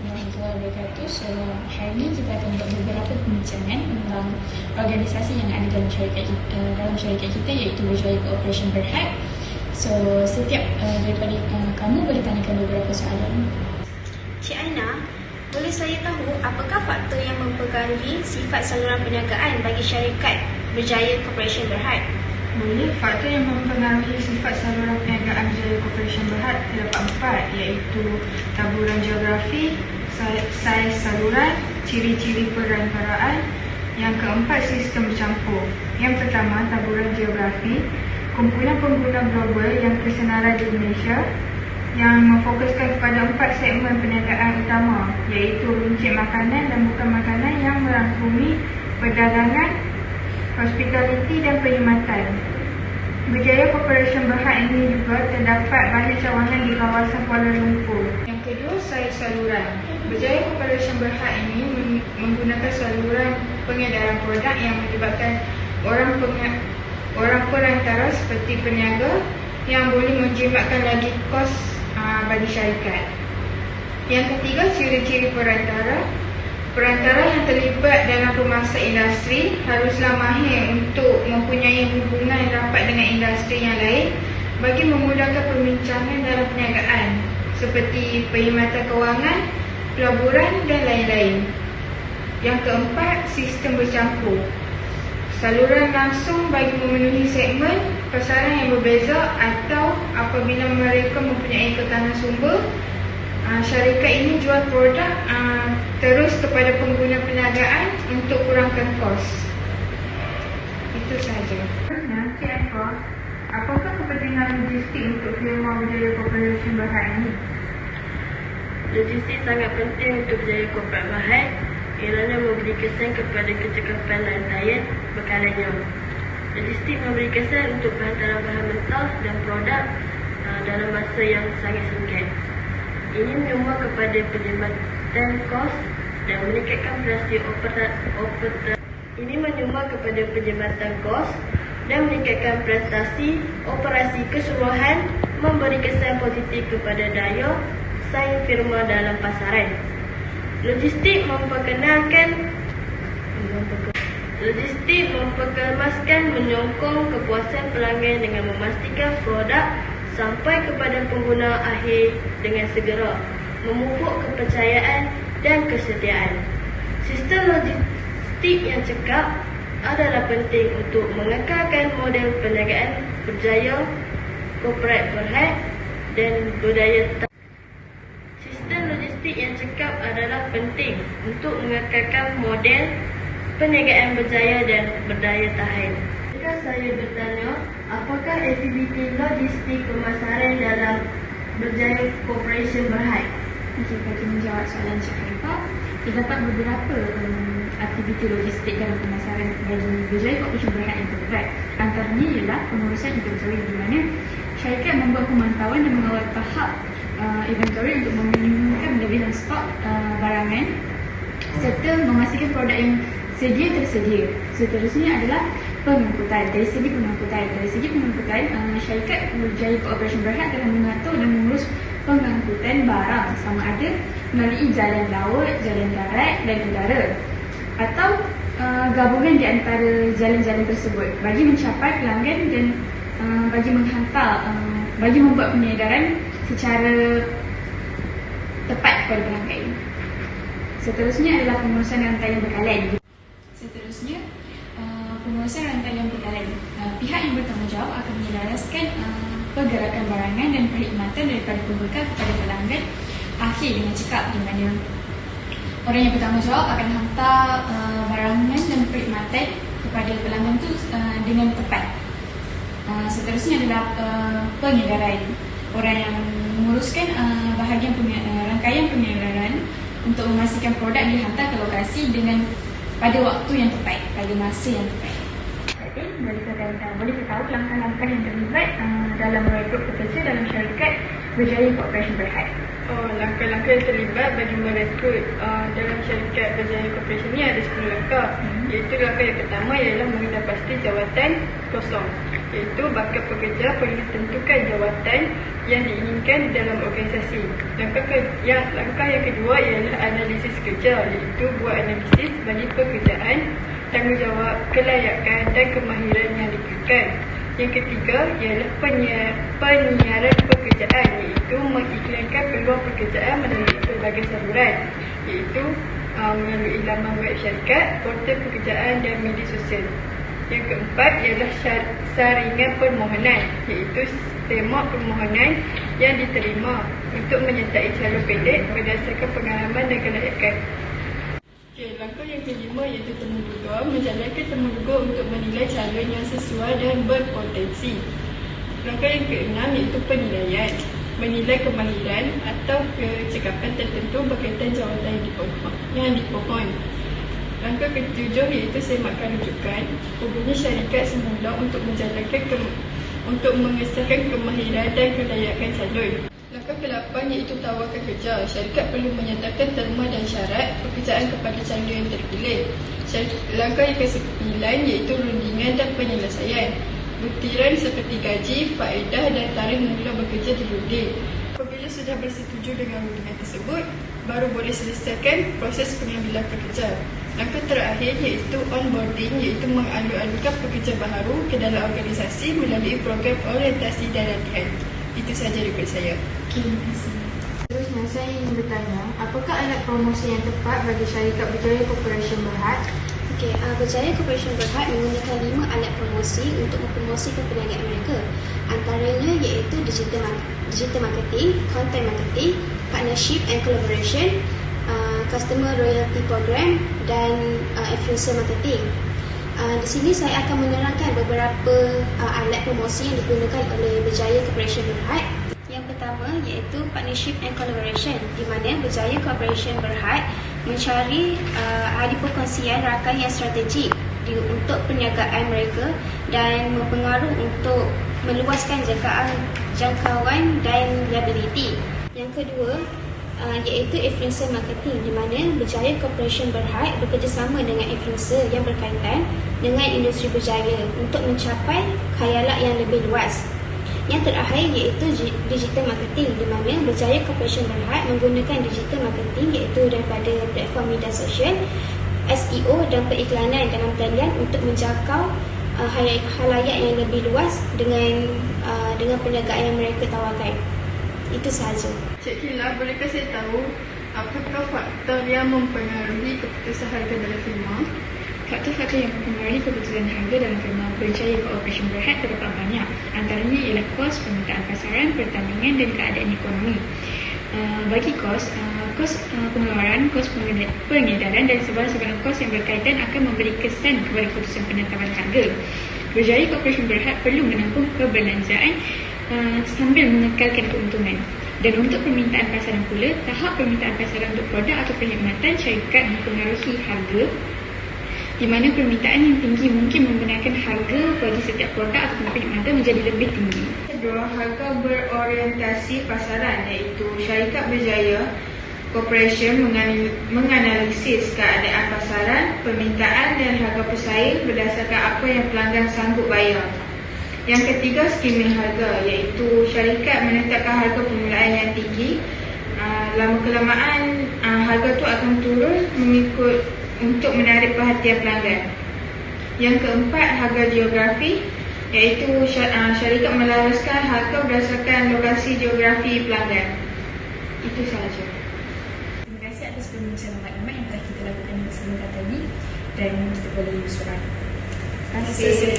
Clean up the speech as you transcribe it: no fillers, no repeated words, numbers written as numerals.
warahmatullahi wabarakatuh. So, hari ini kita akan buat beberapa pembincangan tentang organisasi yang ada dalam syarikat kita iaitu Berjaya Cooperation Berhad. So, setiap daripada kamu boleh tanyakan beberapa soalan. Cik Aina, boleh saya tahu apakah faktor yang mempengaruhi sifat saluran perniagaan bagi syarikat Berjaya Cooperation Berhad? Boleh, faktor yang mempengaruhi sifat saluran perniagaan Berjaya Cooperation Berhad terdapat 4, iaitu taburan geografi, saiz saluran, ciri-ciri perantaraan. Yang keempat, sistem bercampur. Yang pertama, taburan geografi, kumpulan pengguna global yang kesenaran di Malaysia yang memfokuskan kepada 4 segmen perniagaan utama, iaitu runcit makanan dan bukan makanan yang merangkumi perdagangan, hospitality dan perkhidmatan. Berjaya Cooperation Berhad ini juga terdapat banyak cawangan di kawasan Kuala Lumpur. Yang kedua, saiz saluran. Berjaya Cooperation Berhad ini menggunakan saluran pengedaran produk yang melibatkan orang perantara seperti peniaga yang boleh menjimatkan lagi kos bagi syarikat. Yang ketiga, ciri-ciri perantara. Perantara yang terlibat dalam pemangsa industri haruslah mahir untuk mempunyai hubungan rapat dengan industri yang lain bagi memudahkan perbincangan dalam perniagaan seperti perkhidmatan kewangan, pelaburan dan lain-lain. Yang keempat, sistem bercampur. Saluran langsung bagi memenuhi segmen pasaran yang berbeza atau apabila mereka mempunyai kekanan sumber, syarikat ini jual produk terus kepada pengguna perniagaan untuk kurangkan kos. Itu sahaja. Cik Eka, apakah kepentingan logistik untuk firma Berjaya Cooperation Berhad ini? Logistik sangat penting untuk Berjaya Cooperation Berhad kerana memberi kesan kepada kecekapan rantaian berkalanya. Logistik memberi kesan untuk penghantaran bahan mentah dan produk dalam masa yang sangat singkat. Ini menyumbang kepada penjimatan kos dan meningkatkan prestasi operasi keseluruhan, memberi kesan positif kepada daya saing firma dalam pasaran. Logistik memperkemaskan menyokong kepuasan pelanggan dengan memastikan produk sampai kepada pengguna akhir dengan segera, memupuk kepercayaan dan kesetiaan. Sistem logistik yang cekap adalah penting untuk mengekalkan model perniagaan Berjaya Cooperation Berhad dan berdaya tahan. Sistem logistik yang cekap adalah penting untuk mengekalkan model perniagaan berjaya dan berdaya tahan. Jika saya bertanya, apakah aktiviti logistik pemasaran dalam Berjaya Cooperation Berhad? Okey, bagi menjawab soalan Cik Harifah, terdapat beberapa aktiviti logistik dalam pemasaran bagi Berjaya Cooperation Berhad yang terlibat. Antaranya ialah pengurusan inventory, di mana syarikat membuat pemantauan dan mengawal tahap inventory untuk meminimumkan lebihan stok barangan serta memastikan produk yang tersedia. Seterusnya adalah pengangkutan. Dari segi pengangkutan, syarikat Berjaya Cooperation Berhad telah mengatur dan mengurus pengangkutan barang sama ada melalui jalan laut, jalan darat dan udara atau gabungan di antara jalan-jalan tersebut bagi mencapai pelanggan dan bagi membuat pengedaran secara tepat kepada pelanggan. Seterusnya adalah pengurusan rantaian bekalan. Pihak yang bertanggungjawab akan menyelaraskan pergerakan barangan dan perkhidmatan daripada pembekal kepada pelanggan akhir dengan cekap, di mana orang yang bertanggungjawab akan hantar barangan dan perkhidmatan kepada pelanggan itu dengan tepat. Seterusnya adalah pengedaran. Orang yang menguruskan bahagian rangkaian pengedaran untuk memastikan produk dihantar ke lokasi pada waktu yang tepat, pada masa yang tepat. Boleh tahu langkah-langkah yang terlibat dalam merekrut pekerja dalam syarikat Berjaya Cooperation Berhad? Langkah-langkah yang terlibat bagi merekrut dalam syarikat Berjaya Cooperation ni ada 10 langkah. Iaitu langkah yang pertama ialah mengenal pasti jawatan kosong, iaitu bakal pekerja perlu tentukan jawatan yang diinginkan dalam organisasi. Langkah yang kedua ialah analisis kerja, iaitu buat analisis bagi pekerjaan, tanggungjawab, kelayakan dan kemahiran yang diperlukan. Yang ketiga ialah penyiaran pekerjaan, iaitu mengiklankan peluang pekerjaan melalui pelbagai saluran, iaitu melalui laman web syarikat, portal pekerjaan dan media sosial. Yang keempat ialah saringan permohonan, iaitu semak permohonan yang diterima untuk menyertai calon pendek berdasarkan pengalaman dan kelayakan. Langkah yang kelima iaitu temu duga, menjalankan temu duga untuk menilai calon yang sesuai dan berpotensi. Langkah yang keenam iaitu penilaian, menilai kemahiran atau kecekapan tertentu berkaitan jawatan yang dipohon. Langkah ketujuh iaitu semakan rujukan, hubungi syarikat semula untuk mengesahkan kemahiran dan kelayakan calon. Langkah ke-8 iaitu tawarkan kerja. Syarikat perlu menyatakan terma dan syarat pekerjaan kepada calon yang terpilih. Langkah yang ke-9 iaitu rundingan dan penyelesaian. Butiran seperti gaji, faedah dan tarikh mula bekerja dirunding. Apabila sudah bersetuju dengan rundingan tersebut, baru boleh selesaikan proses pengambilan pekerja. Langkah terakhir iaitu onboarding, iaitu mengalu-alukan pekerja baharu ke dalam organisasi melalui program orientasi dan latihan. Itu sahaja daripada saya. Terima kasih. Seterusnya saya ingin bertanya, apakah alat promosi yang tepat bagi syarikat Berjaya Corporation Berhad? Berjaya Corporation Berhad menggunakan 5 alat promosi untuk mempromosikan perniagaan mereka. Antaranya iaitu digital marketing, content marketing, partnership and collaboration, customer loyalty program dan influencer marketing. Di sini saya akan menerangkan beberapa alat promosi yang digunakan oleh Berjaya Corporation Berhad. Yang pertama iaitu partnership and collaboration, di mana Berjaya Corporation Berhad mencari ahli perkongsian rakan yang strategik untuk perniagaan mereka dan berpengaruh untuk meluaskan jangkauan dan liability. Yang kedua iaitu influencer marketing, di mana Berjaya Corporation Berhad bekerjasama dengan influencer yang berkaitan dengan industri berjaya untuk mencapai khayalak yang lebih luas. Yang terakhir iaitu digital marketing, di mana Berjaya Corporation Berhad menggunakan digital marketing iaitu daripada platform media sosial, SEO dan periklanan dalam talian untuk menjangkau khalayak yang lebih luas dengan perniagaan yang mereka tawarkan. Itu sahaja. Cik Kila, bolehkah saya tahu apakah faktor yang mempengaruhi keputusan harga dalam firma? Faktor-faktor yang mempengaruhi keputusan harga dalam firma Berjaya Corporation Berhad terdapat banyak. Antaranya ialah kos, permintaan pasaran, pertandingan dan keadaan ekonomi. Bagi kos pengeluaran, kos pengedaran dan sebarang kos yang berkaitan akan memberi kesan kepada keputusan penetapan harga. Berjaya Corporation Berhad perlu menampung perbelanjaan sambil mengekalkan keuntungan. Dan untuk permintaan pasaran pula, tahap permintaan pasaran untuk produk atau perkhidmatan syarikat mempengaruhi harga, di mana permintaan yang tinggi mungkin membenarkan harga bagi setiap produk atau perkhidmatan menjadi lebih tinggi. Kedua, harga berorientasi pasaran, iaitu syarikat Berjaya Corporation menganalisis keadaan pasaran, permintaan dan harga pesaing berdasarkan apa yang pelanggan sanggup bayar. Yang ketiga, skimming harga, iaitu syarikat menetapkan harga permulaan yang tinggi. Lama-kelamaan harga itu akan turun mengikut untuk menarik perhatian pelanggan. Yang keempat, harga geografi, iaitu syarikat melaraskan harga berdasarkan lokasi geografi pelanggan. Itu sahaja. Terima kasih atas penyelesaian maklumat yang telah kita lakukan sebelum tadi dan kita boleh bersurat. Terima kasih.